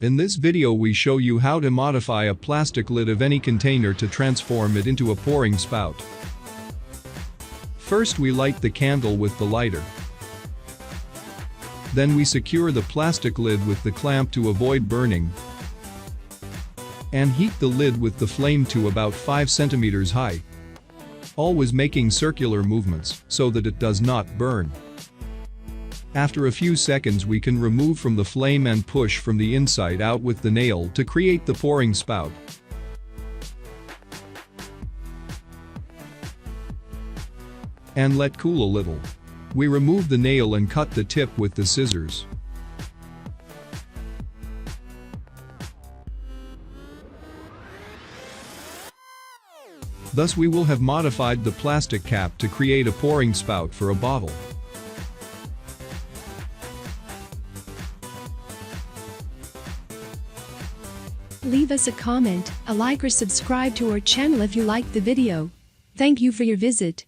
In this video we show you how to modify a plastic lid of any container to transform it into a pouring spout. First we light the candle with the lighter. Then we secure the plastic lid with the clamp to avoid burning. And heat the lid with the flame to about 5 centimeters high. Always making circular movements so that it does not burn. After a few seconds we can remove from the flame and push from the inside out with the nail to create the pouring spout. And let cool a little. We remove the nail and cut the tip with the scissors. Thus we will have modified the plastic cap to create a pouring spout for a bottle. Leave us a comment, a like or subscribe to our channel if you liked the video. Thank you for your visit.